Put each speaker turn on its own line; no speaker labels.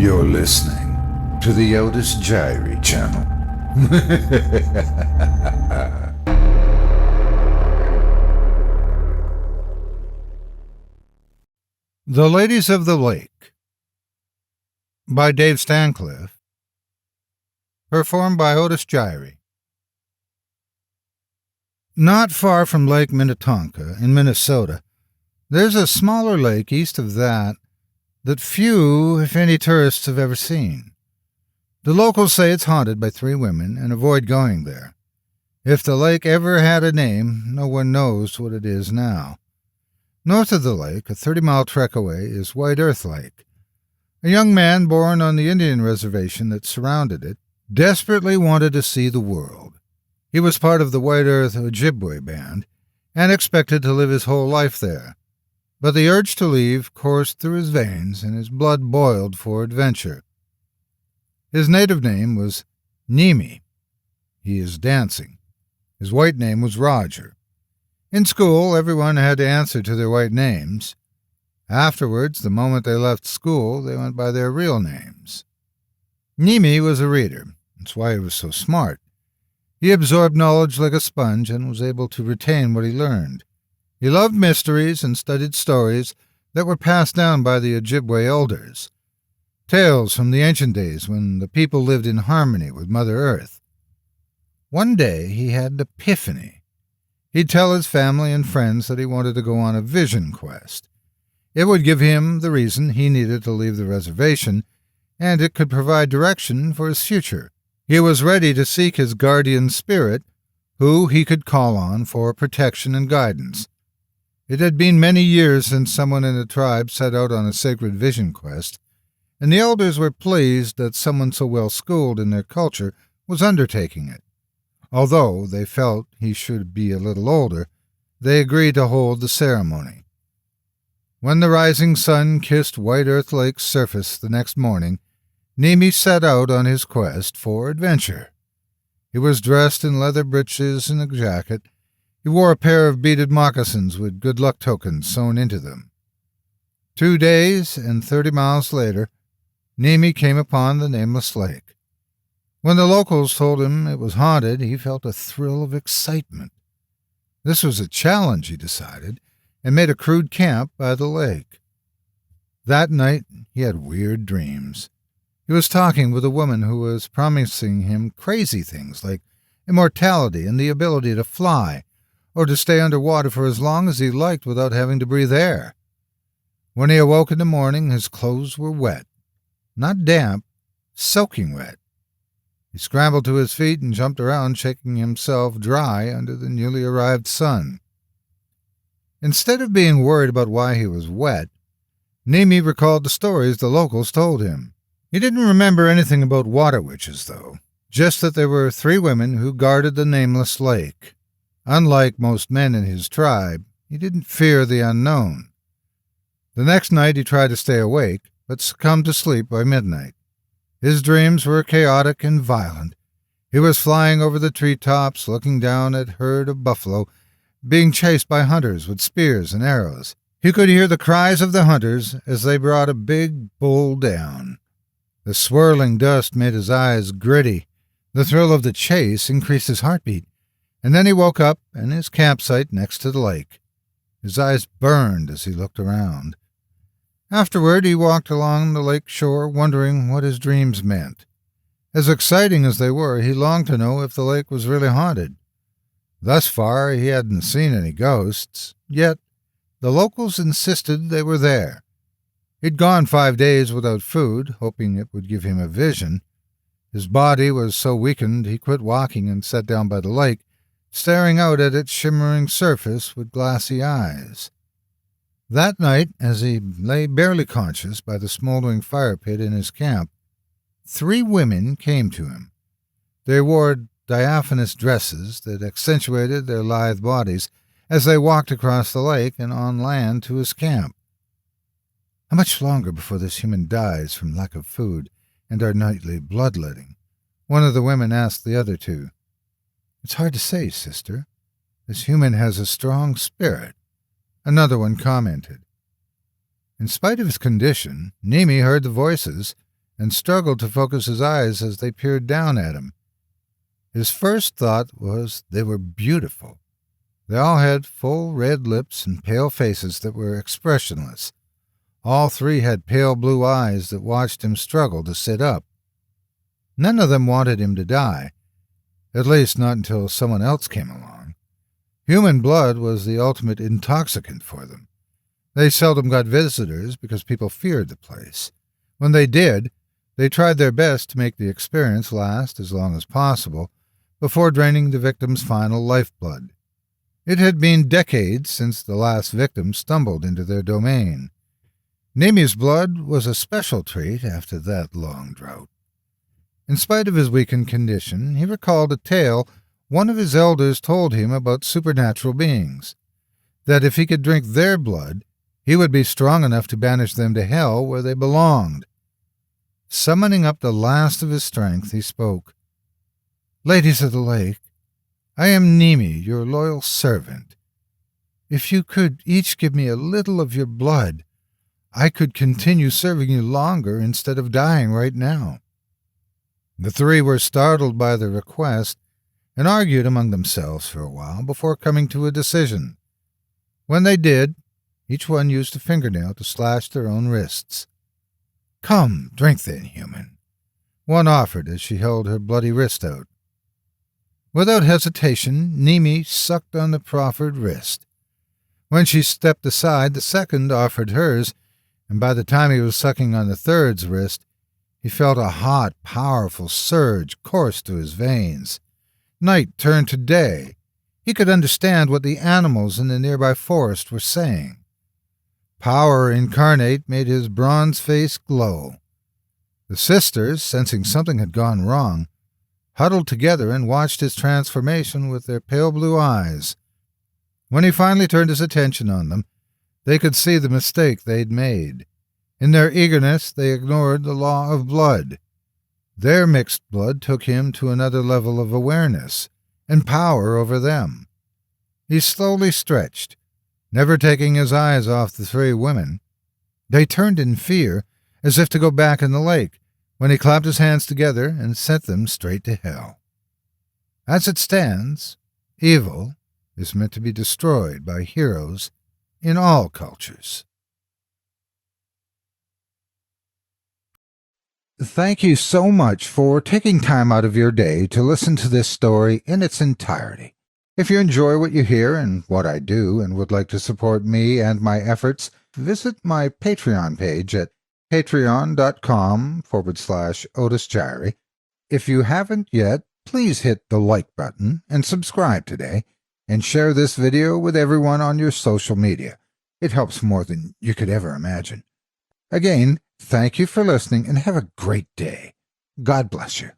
You're listening to the Otis Jiry channel.
The Ladies of the Lake by Dave Stancliff, performed by Otis Jiry. Not far from Lake Minnetonka in Minnesota, there's a smaller lake east of that few, if any, tourists have ever seen. The locals say it's haunted by 3 women and avoid going there. If the lake ever had a name, no one knows what it is now. North of the lake, a 30-mile trek away, is White Earth Lake. A young man born on the Indian reservation that surrounded it desperately wanted to see the world. He was part of the White Earth Ojibwe band and expected to live his whole life there. But the urge to leave coursed through his veins and his blood boiled for adventure. His native name was Nimi. He is dancing. His white name was Roger. In school, everyone had to answer to their white names. Afterwards, the moment they left school, they went by their real names. Nimi was a reader. That's why he was so smart. He absorbed knowledge like a sponge and was able to retain what he learned. He loved mysteries and studied stories that were passed down by the Ojibwe elders. Tales from the ancient days when the people lived in harmony with Mother Earth. One day he had an epiphany. He'd tell his family and friends that he wanted to go on a vision quest. It would give him the reason he needed to leave the reservation, and it could provide direction for his future. He was ready to seek his guardian spirit, who he could call on for protection and guidance. It had been many years since someone in the tribe set out on a sacred vision quest, and the elders were pleased that someone so well schooled in their culture was undertaking it. Although they felt he should be a little older, they agreed to hold the ceremony. When the rising sun kissed White Earth Lake's surface the next morning, Nimi set out on his quest for adventure. He was dressed in leather breeches and a jacket. He wore a pair of beaded moccasins with good luck tokens sewn into them. 2 days and 30 miles later, Nimi came upon the nameless lake. When the locals told him it was haunted, he felt a thrill of excitement. This was a challenge, he decided, and made a crude camp by the lake. That night, he had weird dreams. He was talking with a woman who was promising him crazy things like immortality and the ability to fly, or to stay underwater for as long as he liked without having to breathe air. When he awoke in the morning, his clothes were wet. Not damp, soaking wet. He scrambled to his feet and jumped around, shaking himself dry under the newly arrived sun. Instead of being worried about why he was wet, Nimi recalled the stories the locals told him. He didn't remember anything about water witches, though, just that there were 3 women who guarded the nameless lake. Unlike most men in his tribe, he didn't fear the unknown. The next night he tried to stay awake, but succumbed to sleep by midnight. His dreams were chaotic and violent. He was flying over the treetops, looking down at a herd of buffalo, being chased by hunters with spears and arrows. He could hear the cries of the hunters as they brought a big bull down. The swirling dust made his eyes gritty. The thrill of the chase increased his heartbeat. And then he woke up in his campsite next to the lake. His eyes burned as he looked around. Afterward, he walked along the lake shore, wondering what his dreams meant. As exciting as they were, he longed to know if the lake was really haunted. Thus far, he hadn't seen any ghosts, yet the locals insisted they were there. He'd gone 5 days without food, hoping it would give him a vision. His body was so weakened he quit walking and sat down by the lake, staring out at its shimmering surface with glassy eyes. That night, as he lay barely conscious by the smoldering fire pit in his camp, 3 women came to him. They wore diaphanous dresses that accentuated their lithe bodies as they walked across the lake and on land to his camp. How much longer before this human dies from lack of food and our nightly bloodletting? One of the women asked the other 2. It's hard to say, sister. This human has a strong spirit. Another one commented. In spite of his condition, Nimi heard the voices and struggled to focus his eyes as they peered down at him. His first thought was they were beautiful. They all had full red lips and pale faces that were expressionless. All three had pale blue eyes that watched him struggle to sit up. None of them wanted him to die, at least not until someone else came along. Human blood was the ultimate intoxicant for them. They seldom got visitors because people feared the place. When they did, they tried their best to make the experience last as long as possible before draining the victim's final lifeblood. It had been decades since the last victim stumbled into their domain. Nimi's blood was a special treat after that long drought. In spite of his weakened condition, he recalled a tale one of his elders told him about supernatural beings, that if he could drink their blood, he would be strong enough to banish them to hell where they belonged. Summoning up the last of his strength, he spoke. "Ladies of the lake, I am Nimi, your loyal servant. If you could each give me a little of your blood, I could continue serving you longer instead of dying right now." The three were startled by the request and argued among themselves for a while before coming to a decision. When they did, each one used a fingernail to slash their own wrists. "Come, drink then, human," one offered as she held her bloody wrist out. Without hesitation, Nimi sucked on the proffered wrist. When she stepped aside, the second offered hers, and by the time he was sucking on the third's wrist, he felt a hot, powerful surge course through his veins. Night turned to day. He could understand what the animals in the nearby forest were saying. Power incarnate made his bronze face glow. The sisters, sensing something had gone wrong, huddled together and watched his transformation with their pale blue eyes. When he finally turned his attention on them, they could see the mistake they'd made. In their eagerness, they ignored the law of blood. Their mixed blood took him to another level of awareness and power over them. He slowly stretched, never taking his eyes off the three women. They turned in fear, as if to go back in the lake, when he clapped his hands together and sent them straight to hell. As it stands, evil is meant to be destroyed by heroes in all cultures. Thank you so much for taking time out of your day to listen to this story in its entirety. If you enjoy what you hear and what I do and would like to support me and my efforts, visit my Patreon page at patreon.com/Otis Jiry. If you haven't yet, please hit the like button and subscribe today, and share this video with everyone on your social media. It helps more than you could ever imagine. Again, thank you for listening and have a great day. God bless you.